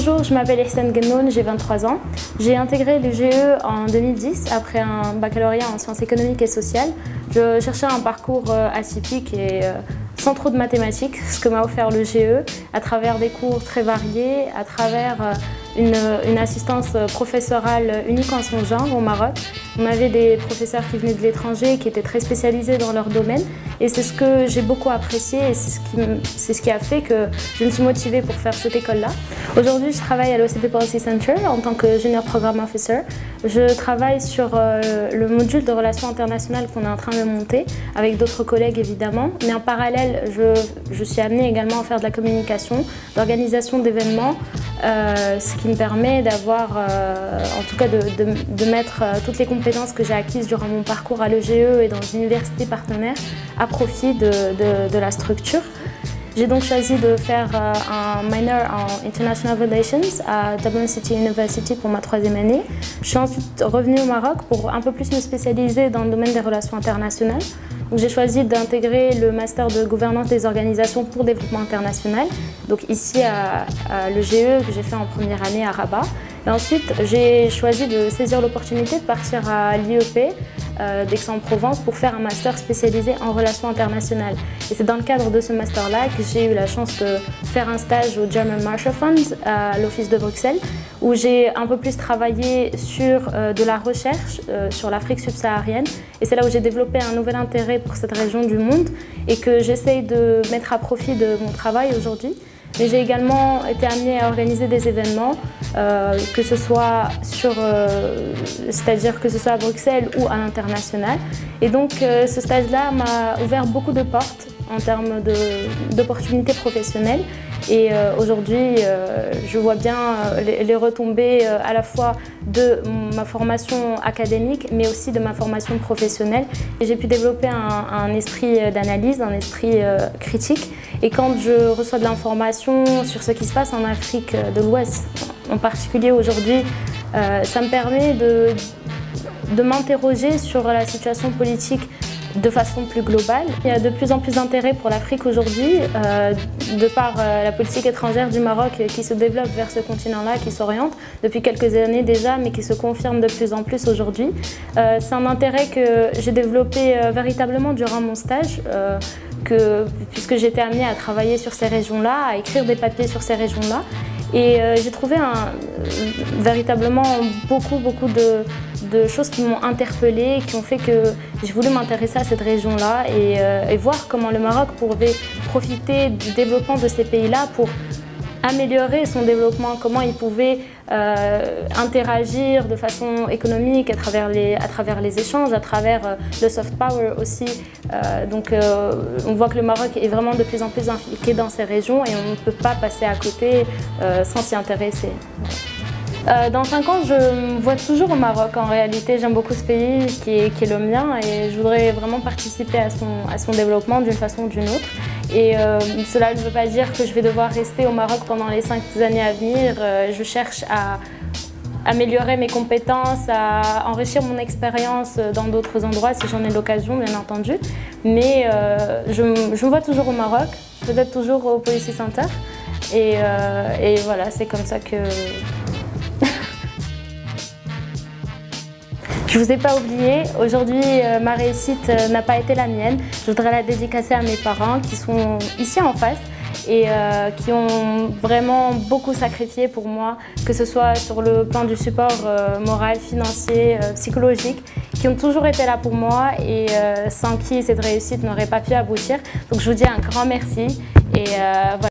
Bonjour, je m'appelle Ihsan Gennoun, j'ai 23 ans. J'ai intégré le GE en 2010 après un baccalauréat en sciences économiques et sociales. Je cherchais un parcours atypique et sans trop de mathématiques, ce que m'a offert le GE, à travers des cours très variés, à travers une assistance professorale unique en son genre au Maroc. On avait des professeurs qui venaient de l'étranger, qui étaient très spécialisés dans leur domaine, et c'est ce que j'ai beaucoup apprécié et c'est ce qui a fait que je me suis motivée pour faire cette école-là. Aujourd'hui, je travaille à l'OCP Policy Center en tant que Junior Program Officer. Je travaille sur le module de relations internationales qu'on est en train de monter, avec d'autres collègues évidemment, mais en parallèle, je suis amenée également à faire de la communication, l'organisation d'événements, ce qui me permet d'avoir, en tout cas de mettre toutes les compétences que j'ai acquises durant mon parcours à l'EGE et dans une université partenaire à profit de la structure. J'ai donc choisi de faire un minor en International Relations à Dublin City University pour ma 3e année. Je suis ensuite revenue au Maroc pour un peu plus me spécialiser dans le domaine des relations internationales. J'ai choisi d'intégrer le master de gouvernance des organisations pour développement international, donc ici à l'EGE que j'ai fait en première année à Rabat. Et ensuite, j'ai choisi de saisir l'opportunité de partir à l'IEP d'Aix-en-Provence pour faire un master spécialisé en relations internationales. Et c'est dans le cadre de ce master-là que j'ai eu la chance de faire un stage au German Marshall Fund à l'Office de Bruxelles, où j'ai un peu plus travaillé sur de la recherche sur l'Afrique subsaharienne. Et c'est là où j'ai développé un nouvel intérêt pour cette région du monde et que j'essaye de mettre à profit de mon travail aujourd'hui. Mais j'ai également été amenée à organiser des événements, que ce soit c'est-à-dire que ce soit à Bruxelles ou à l'international. Et donc ce stage-là m'a ouvert beaucoup de portes en termes d'opportunités professionnelles. Et aujourd'hui, je vois bien les retombées à la fois de ma formation académique, mais aussi de ma formation professionnelle. J'ai pu développer un esprit d'analyse, un esprit critique. Et quand je reçois de l'information sur ce qui se passe en Afrique de l'Ouest, en particulier aujourd'hui, ça me permet de m'interroger sur la situation politique de façon plus globale. Il y a de plus en plus d'intérêt pour l'Afrique aujourd'hui, de par la politique étrangère du Maroc qui se développe vers ce continent-là, qui s'oriente depuis quelques années déjà, mais qui se confirme de plus en plus aujourd'hui. C'est un intérêt que j'ai développé véritablement durant mon stage, puisque j'étais amenée à travailler sur ces régions-là, à écrire des papiers sur ces régions-là. Et j'ai trouvé véritablement beaucoup de choses qui m'ont interpellée, qui ont fait que j'ai voulu m'intéresser à cette région-là et voir comment le Maroc pouvait profiter du développement de ces pays-là pour améliorer son développement, comment il pouvait interagir de façon économique à travers les échanges, à travers le soft power aussi. On voit que le Maroc est vraiment de plus en plus impliqué dans ces régions et on ne peut pas passer à côté sans s'y intéresser. Dans 5 ans, je me vois toujours au Maroc. En réalité, j'aime beaucoup ce pays qui est le mien et je voudrais vraiment participer à son développement d'une façon ou d'une autre. Et cela ne veut pas dire que je vais devoir rester au Maroc pendant les 5 années à venir. Je cherche à améliorer mes compétences, à enrichir mon expérience dans d'autres endroits si j'en ai l'occasion, bien entendu. Mais je me vois toujours au Maroc, peut-être toujours au Policy Center. Et voilà, c'est comme ça que... Je ne vous ai pas oublié, aujourd'hui ma réussite n'a pas été la mienne. Je voudrais la dédicacer à mes parents qui sont ici en face et qui ont vraiment beaucoup sacrifié pour moi, que ce soit sur le plan du support moral, financier, psychologique, qui ont toujours été là pour moi et sans qui cette réussite n'aurait pas pu aboutir. Donc je vous dis un grand merci et voilà.